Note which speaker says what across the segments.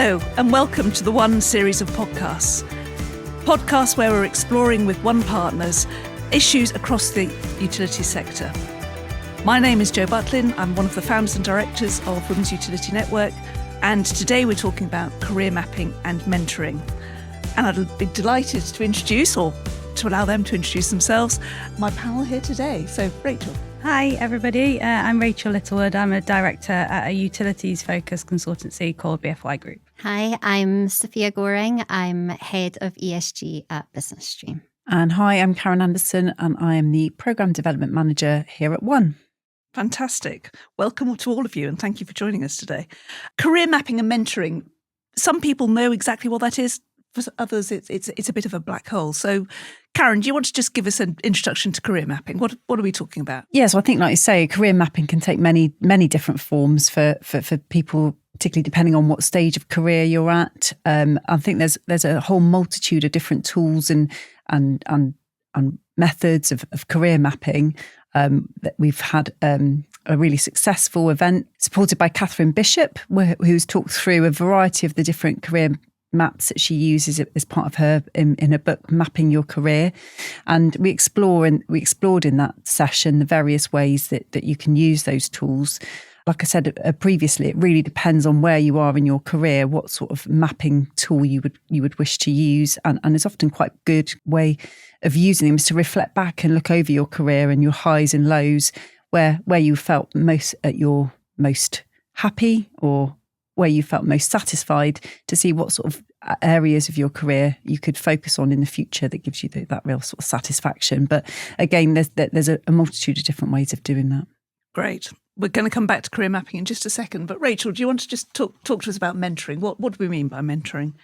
Speaker 1: Hello and welcome to the WUN series of podcasts. Podcasts where we're exploring with WUN partners issues across the utility sector. My name is Jo Butlin. I'm one of the founders and directors of Women's Utility Network, and today we're talking about career mapping and mentoring. And I'd be delighted to introduce, or to allow them to introduce themselves, my panel here today. So, Rachel.
Speaker 2: Hi, everybody. I'm Rachel Littlewood. I'm a director at a utilities-focused consultancy called BFY Group.
Speaker 3: Hi, I'm Sophia Goring. I'm head of ESG at Business Stream.
Speaker 4: And hi, I'm Karen Anderson, and I am the Programme Development Manager here at WUN.
Speaker 1: Fantastic. Welcome to all of you, and thank you for joining us today. Career mapping and mentoring. Some people know exactly what that is. For others, it's a bit of a black hole. So, Karen, do you want to just give us an introduction to career mapping? What are we talking about?
Speaker 4: Yes, I think, like you say, career mapping can take many different forms for people, particularly depending on what stage of career you're at. I think there's a whole multitude of different tools and methods of career mapping. That we've had a really successful event supported by Catherine Bishop, who's talked through a variety of the different career maps that she uses as part of her in her book Mapping Your Career. And we explored in that session the various ways that you can use those tools. Like I said previously, it really depends on where you are in your career, what sort of mapping tool you would wish to use. And it's often quite a good way of using them is to reflect back and look over your career and your highs and lows, where you felt most at your most happy or where you felt most satisfied, to see what sort of areas of your career you could focus on in the future that gives you that real sort of satisfaction. But again, there's a multitude of different ways of doing that.
Speaker 1: Great. We're going to come back to career mapping in just a second. But Rachel, do you want to just talk to us about mentoring? What do we mean by mentoring?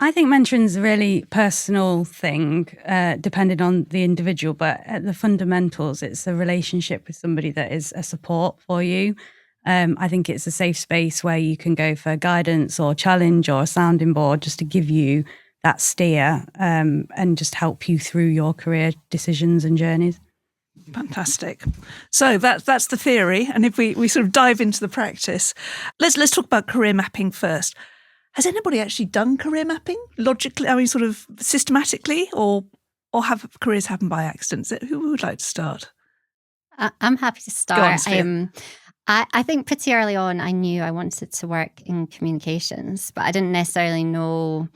Speaker 2: I think mentoring is a really personal thing, depending on the individual. But at the fundamentals, it's a relationship with somebody that is a support for you. I think it's a safe space where you can go for guidance or challenge or a sounding board just to give you that steer and just help you through your career decisions and journeys.
Speaker 1: Fantastic. So that's the theory. And if we sort of dive into the practice, let's talk about career mapping first. Has anybody actually done career mapping logically, I mean, sort of systematically, or have careers happen by accident? Who would like to start?
Speaker 3: I'm happy to start.
Speaker 1: Go on, Sophia.
Speaker 3: I think pretty early on, I knew I wanted to work in communications, but I didn't necessarily know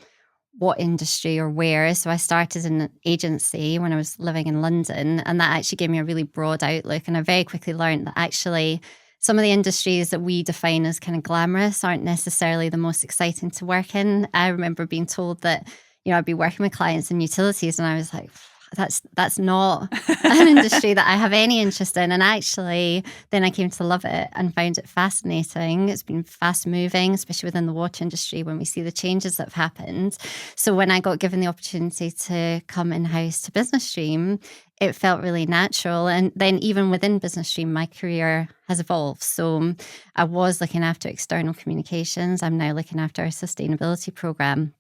Speaker 3: what industry or where. So I started in an agency when I was living in London, and that actually gave me a really broad outlook. And I very quickly learned that actually some of the industries that we define as kind of glamorous aren't necessarily the most exciting to work in. I remember being told that, I'd be working with clients in utilities, and I was like, that's not an industry that I have any interest in. And actually, then I came to love it and found it fascinating. It's been fast moving, especially within the water industry when we see the changes that have happened. So when I got given the opportunity to come in-house to Business Stream, it felt really natural. And then even within Business Stream, my career has evolved. So I was looking after external communications. I'm now looking after our sustainability program.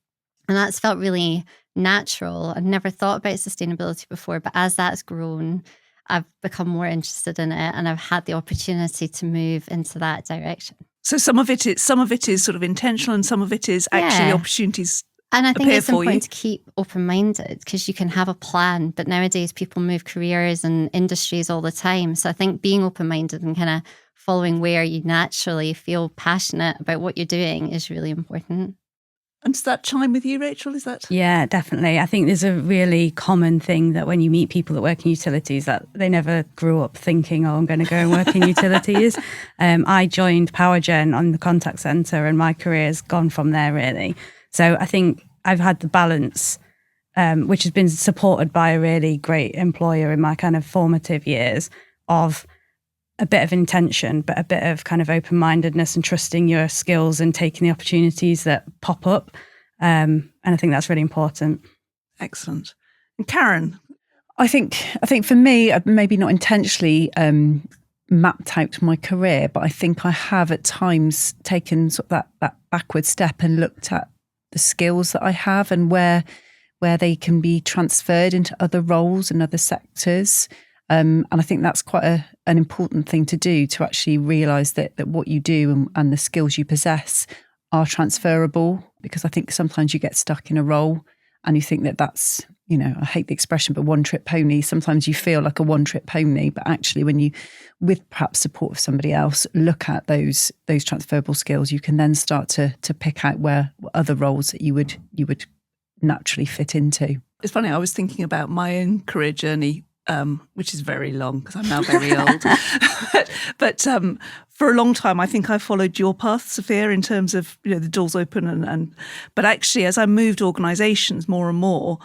Speaker 3: And that's felt really natural. I'd never thought about sustainability before, but as that's grown, I've become more interested in it, and I've had the opportunity to move into that direction.
Speaker 1: So some of it is sort of intentional, and some of it is actually opportunities. And
Speaker 3: I think it's important to keep open-minded, because you can have a plan, but nowadays people move careers and industries all the time. So I think being open-minded and kind of following where you naturally feel passionate about what you're doing is really important.
Speaker 1: And does that chime with you, Rachel? Is that?
Speaker 2: Yeah, definitely. I think there's a really common thing that when you meet people that work in utilities, that they never grew up thinking, I'm going to go and work in utilities. I joined PowerGen on the contact centre, and my career has gone from there, really. So I think I've had the balance, which has been supported by a really great employer in my kind of formative years, of a bit of intention, but a bit of kind of open-mindedness and trusting your skills and taking the opportunities that pop up. And I think that's really important.
Speaker 1: Excellent. And Karen?
Speaker 4: I think for me, maybe not intentionally mapped out my career, but I think I have at times taken sort of that backward step and looked at the skills that I have and where they can be transferred into other roles and other sectors. And I think that's quite an important thing to do, to actually realise that what you do and the skills you possess are transferable because I think sometimes you get stuck in a role and you think that that's, I hate the expression, but one trick pony. Sometimes you feel like a one trick pony, but actually when you, with perhaps support of somebody else, look at those transferable skills, you can then start to pick out where other roles that you would naturally fit into.
Speaker 1: It's funny, I was thinking about my own career journey, which is very long because I'm now very old. but for a long time, I think I followed your path, Sophia, in terms of, the doors open. But actually, as I moved organisations more and more,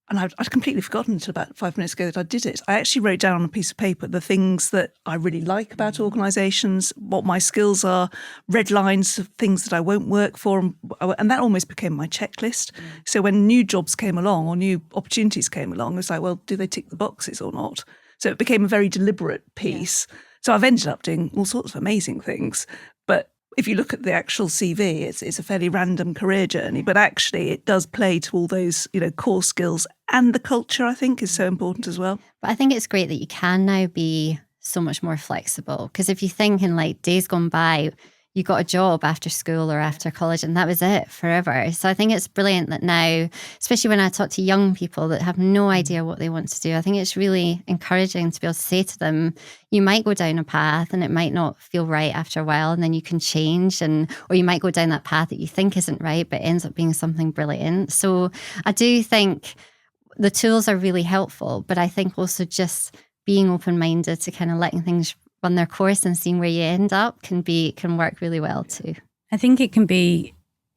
Speaker 1: and I'd completely forgotten until about 5 minutes ago that I did it. I actually wrote down on a piece of paper the things that I really like about organisations, what my skills are, red lines of things that I won't work for. And that almost became my checklist. So when new jobs came along or new opportunities came along, it was like, well, do they tick the boxes or not? So it became a very deliberate piece. Yeah. So I've ended up doing all sorts of amazing things. But if you look at the actual CV, it's a fairly random career journey, but actually it does play to all those, core skills, and the culture, I think, is so important as well.
Speaker 3: But I think it's great that you can now be so much more flexible, because if you think in like days gone by, you got a job after school or after college and that was it forever. So I think it's brilliant that now, especially when I talk to young people that have no idea what they want to do, I think it's really encouraging to be able to say to them, you might go down a path and it might not feel right after a while, and then you can change, or you might go down that path that you think isn't right but ends up being something brilliant. So I do think the tools are really helpful, but I think also just being open-minded to kind of letting things run their course and seeing where you end up can work really well too.
Speaker 2: I think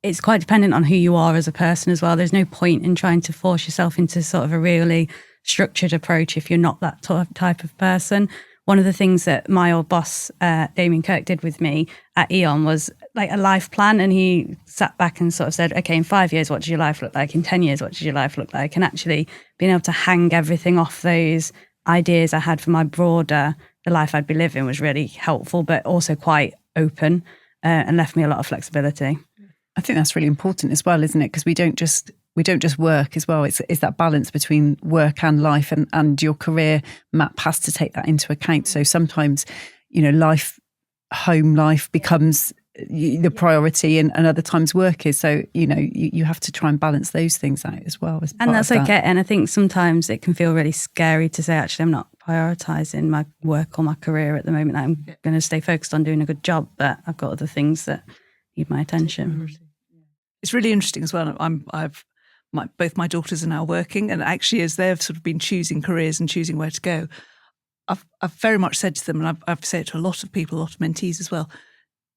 Speaker 2: it's quite dependent on who you are as a person as well. There's no point in trying to force yourself into sort of a really structured approach if you're not that type of person. One of the things that my old boss, Damien Kirk, did with me at E.ON was like a life plan, and he sat back and sort of said, okay, in 5 years, what does your life look like? In 10 years, what does your life look like? And actually being able to hang everything off those ideas I had for my broader, the life I'd be living, was really helpful, but also quite open and left me a lot of flexibility.
Speaker 4: I think that's really important as well, isn't it? Because we don't just work as well. It's that balance between work and life, and your career map has to take that into account. So sometimes, home life becomes the priority, and other times work is. So, you have to try and balance those things out as well.
Speaker 2: And that's okay. And I think sometimes it can feel really scary to say, actually, I'm not prioritising my work or my career at the moment. I'm going to stay focused on doing a good job, but I've got other things that need my attention.
Speaker 1: It's really interesting as well. Both my daughters are now working, and actually as they've sort of been choosing careers and choosing where to go, I've very much said to them, and I've said it to a lot of people, a lot of mentees as well,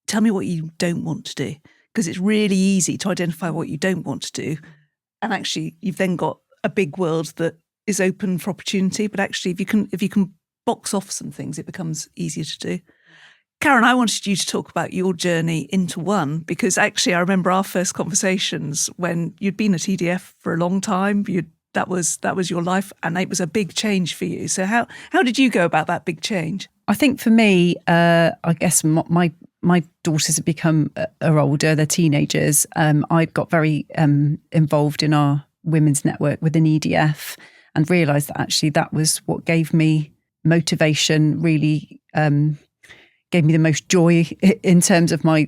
Speaker 1: tell me what you don't want to do, because it's really easy to identify what you don't want to do. And actually you've then got a big world that is open for opportunity. But actually if you can box off some things, it becomes easier to do. Karen, I wanted you to talk about your journey into WUN, because actually I remember our first conversations when you'd been at EDF for a long time. That was your life, and it was a big change for you. So how did you go about that big change?
Speaker 4: I think for me, I guess my daughters have become are older, they're teenagers. I got very involved in our women's network within EDF, and realised that actually that was what gave me motivation, really gave me the most joy in terms of my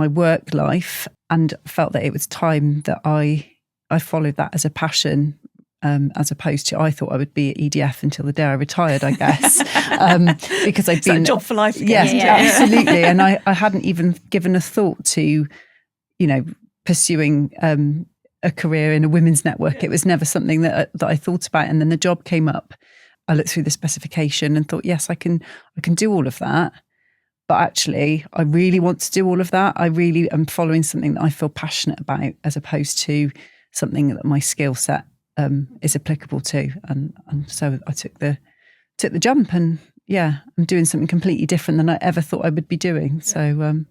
Speaker 4: work life, and felt that it was time that I followed that as a passion, as opposed to, I thought I would be at EDF until the day I retired, I guess, because I've been
Speaker 1: a job for life again.
Speaker 4: Yes, yeah. Absolutely. And I hadn't even given a thought to, pursuing a career in a women's network. Yeah. It was never something that I thought about. And then the job came up. I looked through the specification and thought, yes, I can do all of that. But actually, I really want to do all of that. I really am following something that I feel passionate about, as opposed to something that my skill set is applicable to. And so I took the jump, and I'm doing something completely different than I ever thought I would be doing. So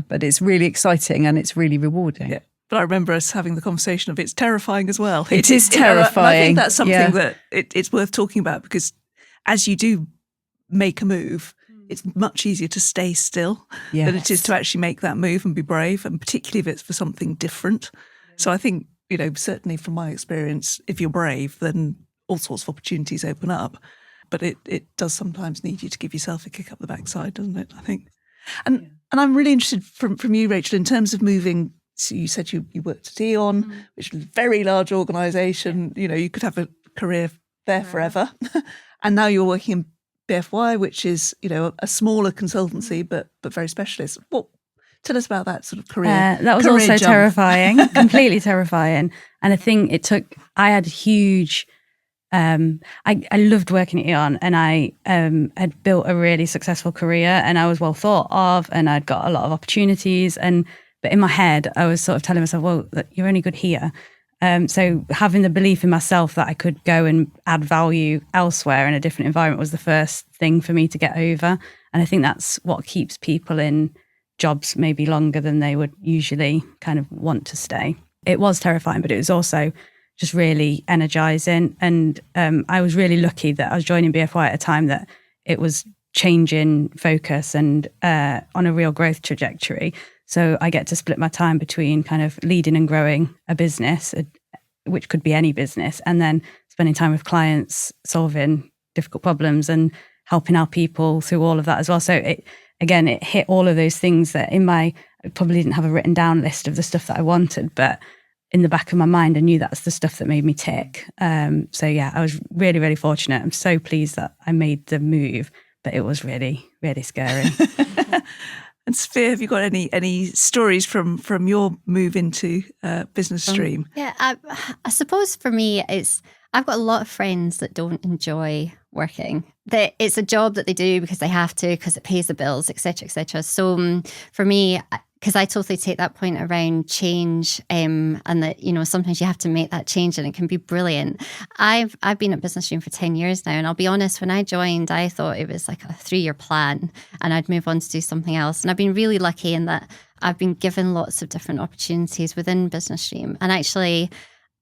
Speaker 4: but it's really exciting and it's really rewarding.
Speaker 1: Yeah. But I remember us having the conversation of it's terrifying as well.
Speaker 4: It is terrifying.
Speaker 1: I think that's something that it's worth talking about, because as you do make a move, it's much easier to stay still than it is to actually make that move and be brave, and particularly if it's for something different. So I think, certainly from my experience, if you're brave, then all sorts of opportunities open up. But it does sometimes need you to give yourself a kick up the backside, doesn't it, I think? And I'm really interested from you, Rachel, in terms of moving So you said you worked at E.ON, which was a very large organisation. You know, you could have a career there forever. And now you're working in BFY, which is, you know, a smaller consultancy, but very specialist. Tell us about that sort of career.
Speaker 2: That was
Speaker 1: career
Speaker 2: also
Speaker 1: jump.
Speaker 2: terrifying, completely terrifying. And I think I had huge, I loved working at E.ON, and I had built a really successful career, and I was well thought of, and I'd got a lot of opportunities. But in my head, I was sort of telling myself, well, you're only good here. So having the belief in myself that I could go and add value elsewhere in a different environment was the first thing for me to get over. And I think that's what keeps people in jobs maybe longer than they would usually kind of want to stay. It was terrifying, but it was also just really energizing. And I was really lucky that I was joining BFY at a time that it was changing focus and on a real growth trajectory. So I get to split my time between kind of leading and growing a business, which could be any business, and then spending time with clients, solving difficult problems and helping our people through all of that as well. So it hit all of those things that I probably didn't have a written down list of the stuff that I wanted, but in the back of my mind, I knew that's the stuff that made me tick. So yeah, I was really, really fortunate. I'm so pleased that I made the move, but it was really, really scary.
Speaker 1: And Sophia, have you got any stories from your move into business stream?
Speaker 3: Yeah, I suppose for me, I've got a lot of friends that don't enjoy working. It's a job that they do because they have to, because it pays the bills, etc., etc. So for me, because I totally take that point around change, and that, you know, sometimes you have to make that change and it can be brilliant. I've been at Business Stream for 10 years now, and I'll be honest, when I joined, I thought it was like a 3-year plan and I'd move on to do something else. And I've been really lucky in that I've been given lots of different opportunities within Business Stream. And actually,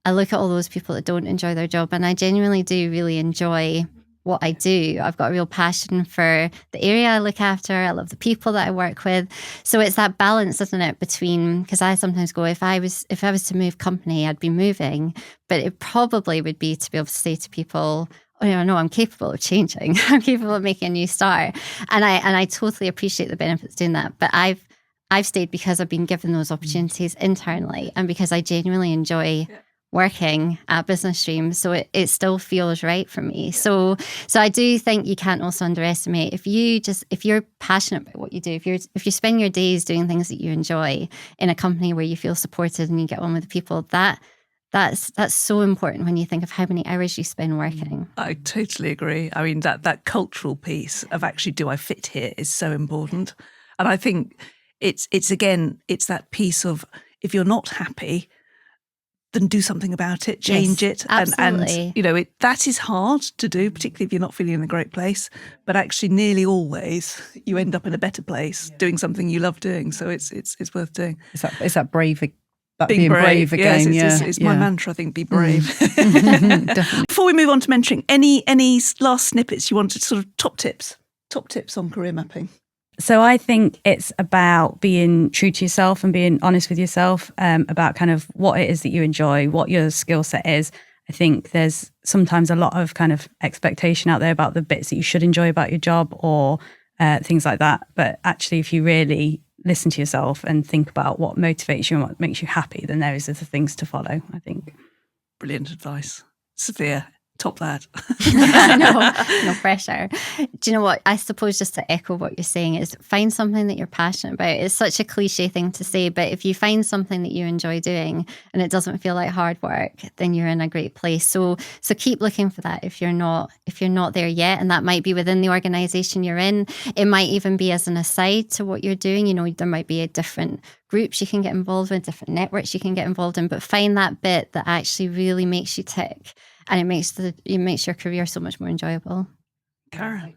Speaker 3: I look at all those people that don't enjoy their job, and I genuinely do really enjoy what I do. I've got a real passion for the area I look after. I love the people that I work with. So it's that balance, isn't it, between, because I sometimes go, if I was to move company, I'd be moving, but it probably would be to be able to say to people, oh, you know, no, I'm capable of changing. I'm capable of making a new start. And I totally appreciate the benefits doing that. But I've stayed because I've been given those opportunities internally, and because I genuinely enjoy working at Business Stream, so it still feels right for me. So I do think you can't also underestimate if you're passionate about what you do, if you spend your days doing things that you enjoy in a company where you feel supported and you get on with the people, that's so important when you think of how many hours you spend working.
Speaker 1: I totally agree. I mean, that cultural piece of actually, do I fit here, is so important. And I think it's that piece of, if you're not happy, then do something about it, change it.
Speaker 3: Absolutely.
Speaker 1: And you know, that is hard to do, particularly if you're not feeling in a great place. But actually, nearly always, you end up in a better place doing something you love doing. So it's worth doing.
Speaker 4: Is that brave? Being brave again.
Speaker 1: Yes, it's my mantra, I think, be brave.
Speaker 4: Definitely.
Speaker 1: Before we move on to mentoring, any last snippets you want to sort of top tips on career mapping?
Speaker 2: So I think it's about being true to yourself and being honest with yourself about kind of what it is that you enjoy, what your skill set is. I think there's sometimes a lot of kind of expectation out there about the bits that you should enjoy about your job or things like that. But actually, if you really listen to yourself and think about what motivates you and what makes you happy, then those are the things to follow, I think.
Speaker 1: Brilliant advice. Sophia, top that.
Speaker 3: No pressure. Do you know what? I suppose just to echo what you're saying is find something that you're passionate about. It's such a cliche thing to say, but if you find something that you enjoy doing and it doesn't feel like hard work, then you're in a great place. So keep looking for that if you're not there yet. And that might be within the organization you're in. It might even be as an aside to what you're doing. You know, there might be a different groups you can get involved with, different networks you can get involved in, but find that bit that actually really makes you tick. And it makes your career so much more enjoyable.
Speaker 1: Karen.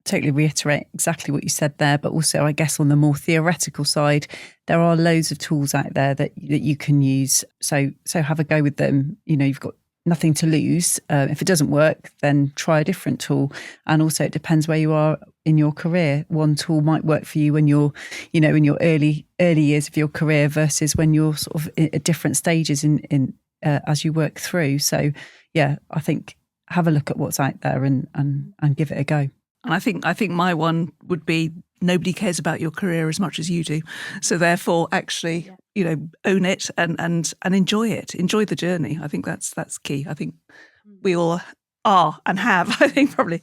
Speaker 4: Totally reiterate exactly what you said there, but also I guess on the more theoretical side, there are loads of tools out there that you can use. So have a go with them. You know, you've got nothing to lose. If it doesn't work, then try a different tool. And also it depends where you are in your career. One tool might work for you when you're, you know, in your early years of your career versus when you're sort of at different stages in as you work through. So yeah, I think have a look at what's out there and give it a go.
Speaker 1: And I think my one would be nobody cares about your career as much as you do. So therefore, actually, own it and enjoy it. Enjoy the journey. I think that's key. I think we all are and have, I think, probably.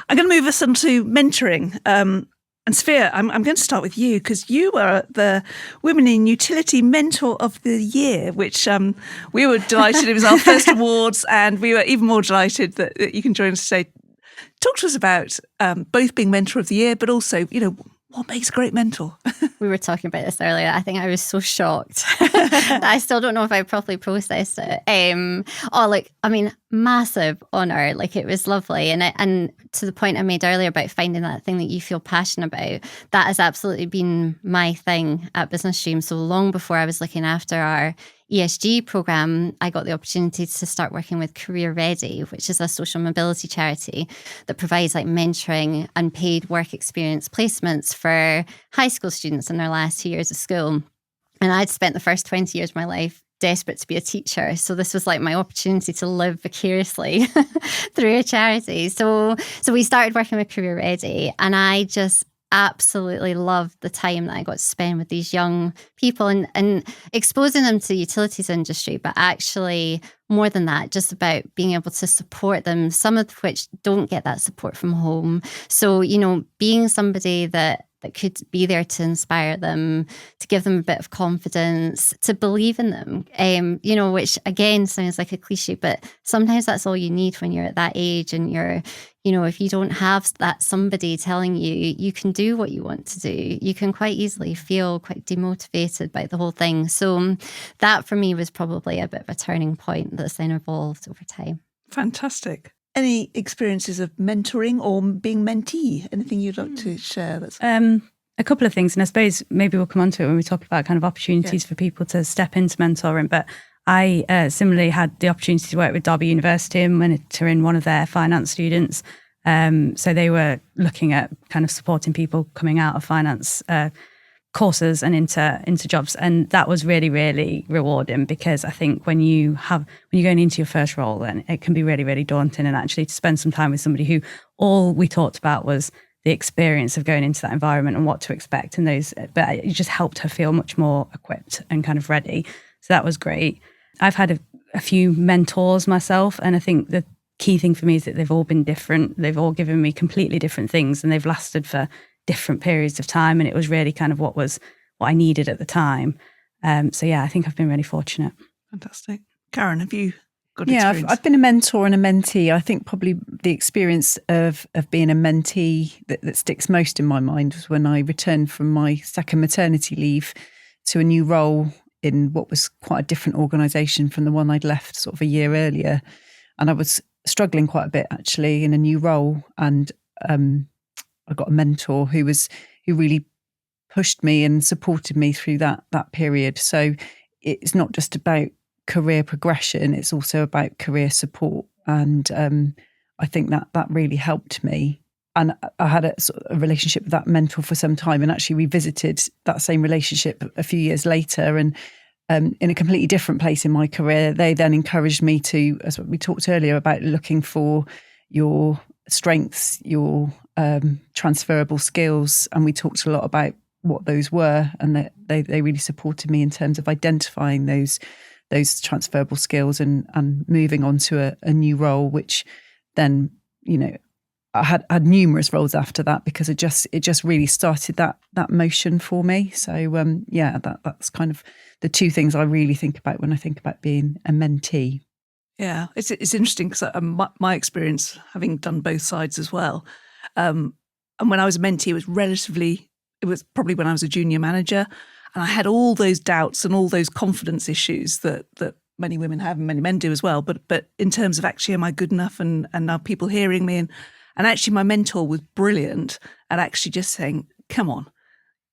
Speaker 1: I'm going to move us on to mentoring. And Sophia, I'm going to start with you because you were the Women in Utility Mentor of the Year, which we were delighted. It was our first awards, and we were even more delighted that you can join us today. Talk to us about both being Mentor of the Year, but also, what makes a great mentor?
Speaker 3: We were talking about this earlier. I think I was so shocked. I still don't know if I properly processed it. Massive honour. It was lovely. And to the point I made earlier about finding that thing that you feel passionate about, that has absolutely been my thing at Business Stream. So long before I was looking after our ESG programme, I got the opportunity to start working with Career Ready, which is a social mobility charity that provides mentoring and paid work experience placements for high school students in their last 2 years of school. And I'd spent the first 20 years of my life desperate to be a teacher. So this was my opportunity to live vicariously through a charity. So we started working with Career Ready, and I just absolutely loved the time that I got to spend with these young people and exposing them to the utilities industry, but actually more than that, just about being able to support them, some of which don't get that support from home. So, being somebody that could be there to inspire them, to give them a bit of confidence, to believe in them, which again sounds like a cliche, but sometimes that's all you need when you're at that age and you're, if you don't have that somebody telling you can do what you want to do, you can quite easily feel quite demotivated by the whole thing. So that for me was probably a bit of a turning point that's then evolved over time.
Speaker 1: Fantastic. Any experiences of mentoring or being mentee? Anything you'd like to share? That's
Speaker 2: a couple of things, and I suppose maybe we'll come on to it when we talk about kind of opportunities for people to step into mentoring. But I similarly had the opportunity to work with Derby University and mentoring one of their finance students. So they were looking at kind of supporting people coming out of finance courses and into jobs, and that was really, really rewarding, because I think when you're going into your first role, then it can be really, really daunting, and actually to spend some time with somebody who all we talked about was the experience of going into that environment and what to expect, and but it just helped her feel much more equipped and kind of ready. So that was great. I've had a few mentors myself, and I think the key thing for me is that they've all been different. They've all given me completely different things, and they've lasted for different periods of time, and it was really kind of what I needed at the time. So yeah, I think I've been really fortunate.
Speaker 1: Fantastic. Karen, have you got experience?
Speaker 4: I've been a mentor and a mentee. I think probably the experience of being a mentee that sticks most in my mind was when I returned from my second maternity leave to a new role in what was quite a different organisation from the one I'd left sort of a year earlier. And I was struggling quite a bit actually in a new role, and I got a mentor who really pushed me and supported me through that period. So it's not just about career progression, it's also about career support. And I think that really helped me. And I had a relationship with that mentor for some time, and actually revisited that same relationship a few years later. And in a completely different place in my career, they then encouraged me to, as we talked earlier about, looking for your strengths, your transferable skills, and we talked a lot about what those were, and that they really supported me in terms of identifying those transferable skills and moving on to a new role, which then I had numerous roles after that, because it just really started that motion for me. So that's kind of the two things I really think about when I think about being a mentee.
Speaker 1: Yeah, it's interesting because my experience, having done both sides as well, and when I was a mentee, it was probably when I was a junior manager, and I had all those doubts and all those confidence issues that many women have and many men do as well. But in terms of actually, am I good enough, and are people hearing me? And actually, my mentor was brilliant at actually just saying, "Come on,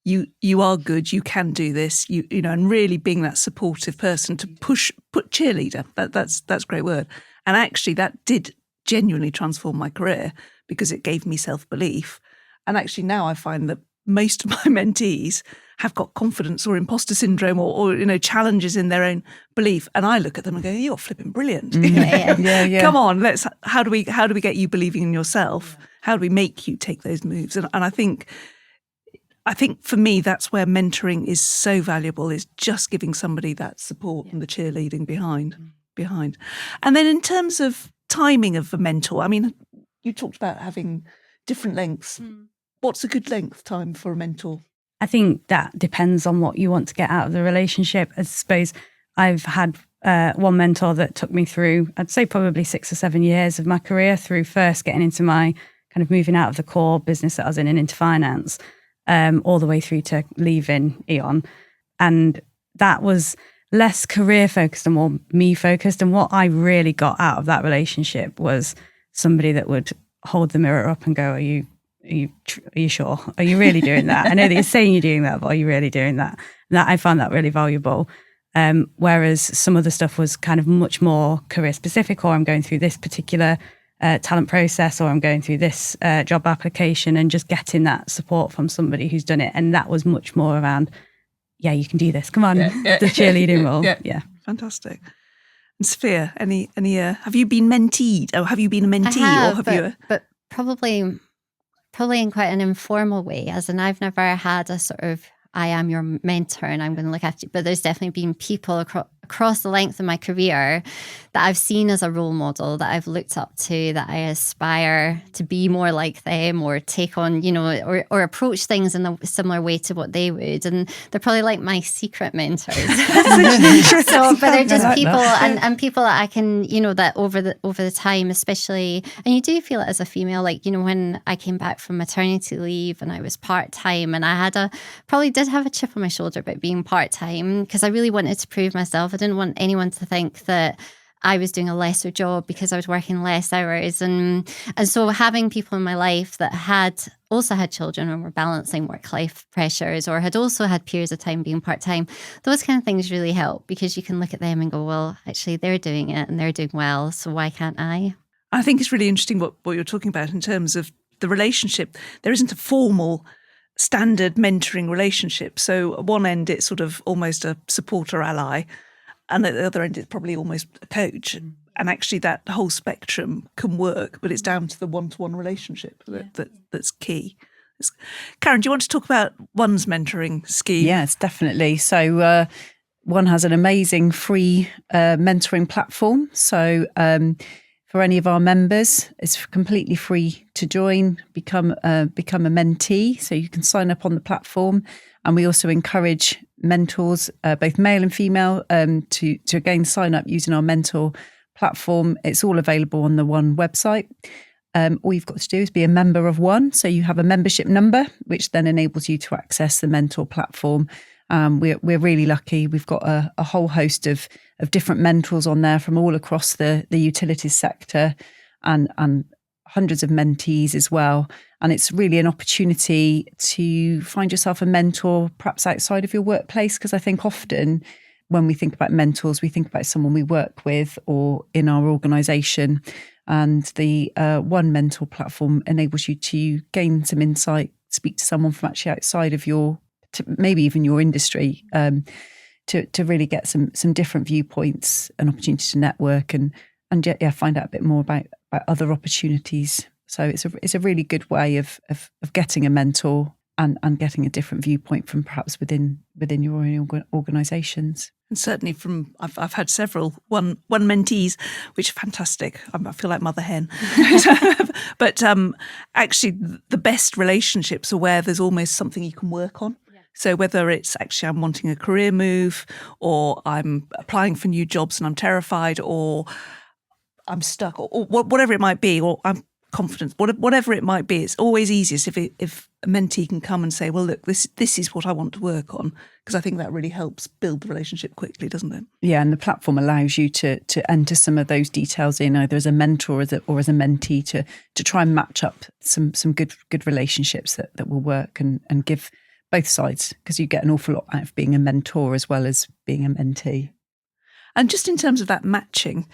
Speaker 1: you are good, you can do this," and really being that supportive person to put cheerleader. That's a great word. And actually, that did genuinely transform my career, because it gave me self-belief. And actually now I find that most of my mentees have got confidence or imposter syndrome or challenges in their own belief. And I look at them and go, "You're flipping brilliant.
Speaker 4: Yeah.
Speaker 1: Come on, how do we get you believing in yourself? How do we make you take those moves?" And I think I think for me, that's where mentoring is so valuable, is just giving somebody that support and the cheerleading behind. And then in terms of timing of a mentor, I mean, you talked about having different lengths. What's a good length time for a mentor?
Speaker 2: I think that depends on what you want to get out of the relationship. I suppose I've had one mentor that took me through, I'd say probably 6 or 7 years of my career, through first getting into my kind of moving out of the core business that I was in and into finance, all the way through to leaving E.ON. And that was less career focused and more me focused. And what I really got out of that relationship was somebody that would hold the mirror up and go, are you sure? Are you really doing that? I know that you're saying you're doing that, but are you really doing that? And that I found that really valuable. Whereas some of the stuff was kind of much more career specific, or I'm going through this particular talent process, or I'm going through this job application, and just getting that support from somebody who's done it. And that was much more around, yeah, you can do this. Come on, the cheerleading role. Yeah.
Speaker 1: Fantastic. And Sophia, any have you been menteed, or have you been a mentee?
Speaker 3: I have,
Speaker 1: or have you?
Speaker 3: But probably in quite an informal way, as in I've never had a sort of, I am your mentor and I'm going to look after you. But there's definitely been people across the length of my career that I've seen as a role model, that I've looked up to, that I aspire to be more like them, or take on, or approach things in a similar way to what they would. And they're probably like my secret mentors. But they're just people and people that I can, that over the time, especially, and you do feel it as a female, like, when I came back from maternity leave and I was part-time, and I probably did have a chip on my shoulder about being part-time, because I really wanted to prove myself. I didn't want anyone to think that I was doing a lesser job because I was working less hours. And so having people in my life that had also had children and were balancing work-life pressures, or had also had periods of time being part-time, those kind of things really help, because you can look at them and go, well, actually they're doing it and they're doing well, so why can't I?
Speaker 1: I think it's really interesting what you're talking about in terms of the relationship. There isn't a formal standard mentoring relationship. So at one end, it's sort of almost a supporter ally, and at the other end, it's probably almost a coach. And actually that whole spectrum can work, but it's down to the one-to-one relationship that's key. Karen, do you want to talk about WUN's mentoring scheme?
Speaker 4: Yes, definitely. So WUN has an amazing free mentoring platform. So for any of our members, it's completely free to join, become a mentee. So you can sign up on the platform. And we also encourage mentors, both male and female, to again sign up using our mentor platform. It's all available on the WUN website. All you've got to do is be a member of WUN. So you have a membership number, which then enables you to access the mentor platform. We're really lucky. We've got a whole host of different mentors on there from all across the utilities sector, and hundreds of mentees as well. And it's really an opportunity to find yourself a mentor, perhaps outside of your workplace, because I think often when we think about mentors, we think about someone we work with or in our organisation. And the WUN mentor platform enables you to gain some insight, speak to someone from actually outside of maybe even your industry, to really get some different viewpoints, an opportunity to network and find out a bit more about other opportunities. So it's a really good way of getting a mentor and getting a different viewpoint from perhaps within your own organisations.
Speaker 1: And certainly I've had several WUN mentees, which are fantastic. I feel like mother hen. But actually the best relationships are where there's almost something you can work on. Yeah. So whether it's actually I'm wanting a career move, or I'm applying for new jobs and I'm terrified, or I'm stuck, or whatever it might be, or I'm confident, whatever it might be, it's always easiest if a mentee can come and say, well, look, this is what I want to work on, because I think that really helps build the relationship quickly, doesn't it? Yeah,
Speaker 4: and the platform allows you to enter some of those details in, either as a mentor or as a mentee, to try and match up some good relationships that will work and give both sides, because you get an awful lot out of being a mentor as well as being a mentee.
Speaker 1: And just in terms of that matching,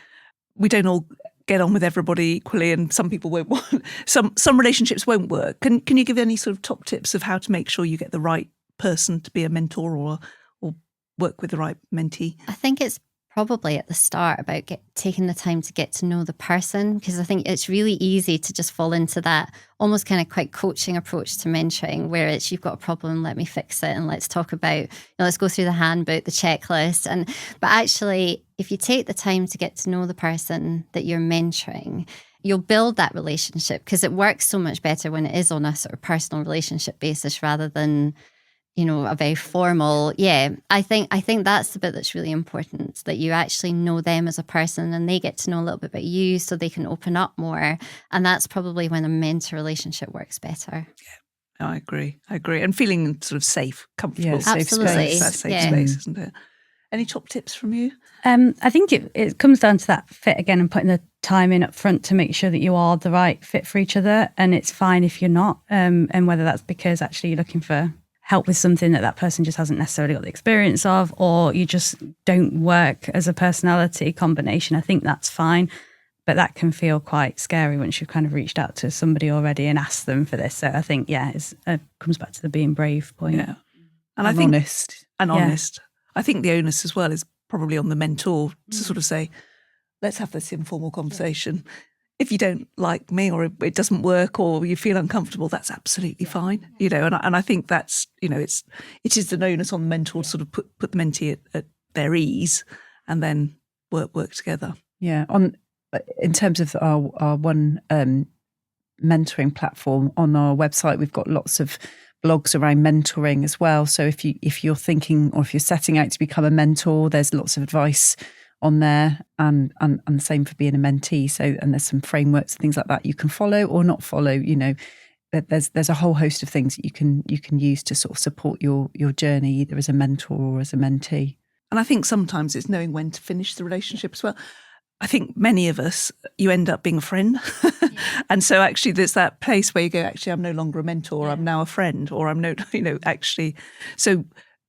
Speaker 1: we don't all get on with everybody equally, and some people won't want, some relationships won't work. Can you give any sort of top tips of how to make sure you get the right person to be a mentor or work with the right mentee?
Speaker 3: I think it's probably at the start about taking the time to get to know the person, because I think it's really easy to just fall into that almost kind of quite coaching approach to mentoring, where it's, you've got a problem, let me fix it, and let's talk about, let's go through the handbook, the checklist. But actually, if you take the time to get to know the person that you're mentoring, you'll build that relationship, because it works so much better when it is on a sort of personal relationship basis rather than a very formal. I think that's the bit that's really important, that you actually know them as a person and they get to know a little bit about you so they can open up more. And that's probably when a mentor relationship works better.
Speaker 1: Yeah, I agree. And feeling sort of safe, comfortable.
Speaker 4: Safe
Speaker 3: Absolutely.
Speaker 4: space.
Speaker 1: That safe space, isn't it? Any top tips from you?
Speaker 2: I think it comes down to that fit again, and putting the time in up front to make sure that you are the right fit for each other. And it's fine if you're not, and whether that's because actually you're looking for help with something that person just hasn't necessarily got the experience of, or you just don't work as a personality combination. I think that's fine, but that can feel quite scary once you've kind of reached out to somebody already and asked them for this. So I think, it comes back to the being brave point.
Speaker 1: Yeah. And I think
Speaker 4: honest.
Speaker 1: honest. I think the onus as well is probably on the mentor to sort of say, let's have this informal conversation. If you don't like me, or it doesn't work, or you feel uncomfortable, that's absolutely fine. And I think that's, it is the onus on the mentor to sort of put the mentee at their ease and then work together.
Speaker 4: Yeah. In terms of our WUN mentoring platform, on our website, we've got lots of blogs around mentoring as well. So if you're thinking, or if you're setting out to become a mentor, there's lots of advice on there, and the same for being a mentee. So, and there's some frameworks, things like that you can follow or not follow. There's a whole host of things that you can use to sort of support your journey, either as a mentor or as a mentee.
Speaker 1: And I think sometimes it's knowing when to finish the relationship as well. I think many of us, you end up being a friend. And so actually there's that place where you go, actually, I'm no longer a mentor, I'm now a friend, or I'm actually. So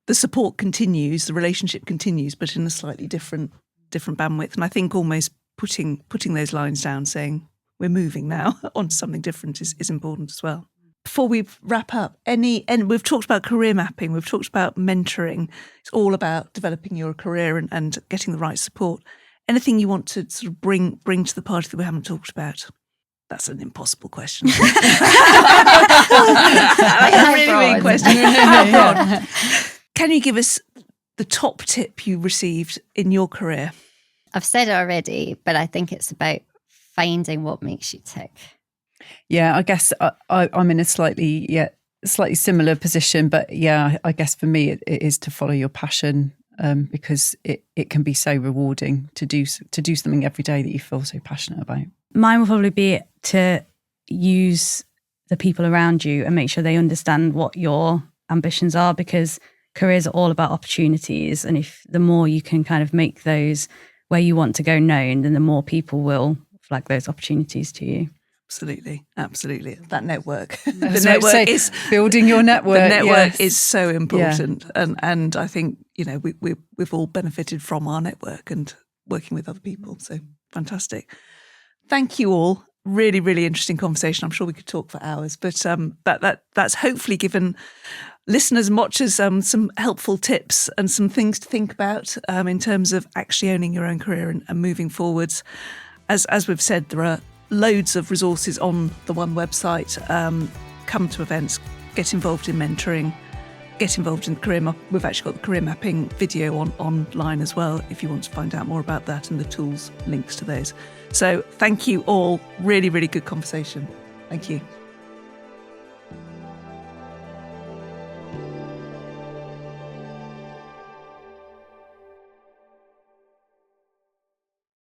Speaker 1: the support continues, the relationship continues, but in a slightly different bandwidth. And I think almost putting those lines down, saying we're moving now on to something different is important as well. Before we wrap up, and we've talked about career mapping, we've talked about mentoring. It's all about developing your career and getting the right support. Anything you want to sort of bring to the party that we haven't talked about? That's an impossible question. That's a really big question. How broad? Can you give us the top tip you received in your career?
Speaker 3: I've said it already, but I think it's about finding what makes you tick.
Speaker 4: Yeah, I guess I'm in a slightly similar position, but I guess for me it is to follow your passion, because it can be so rewarding to do something every day that you feel so passionate about.
Speaker 2: Mine will probably be to use the people around you and make sure they understand what your ambitions are, because careers are all about opportunities, and if the more you can kind of make those where you want to go known, then the more people will flag those opportunities to you.
Speaker 1: Absolutely. That network.
Speaker 4: The network is building your network.
Speaker 1: The network is so important, and I think we've all benefited from our network and working with other people. So fantastic. Thank you all. Really, really interesting conversation. I'm sure we could talk for hours, but that's hopefully given listeners and watchers some helpful tips and some things to think about in terms of actually owning your own career and moving forwards. As we've said, there are loads of resources on the WUN website. Come to events, get involved in mentoring, get involved in the career map. We've actually got the career mapping video online as well, if you want to find out more about that, and the tools, links to those. So thank you all. Really, really good conversation. Thank you.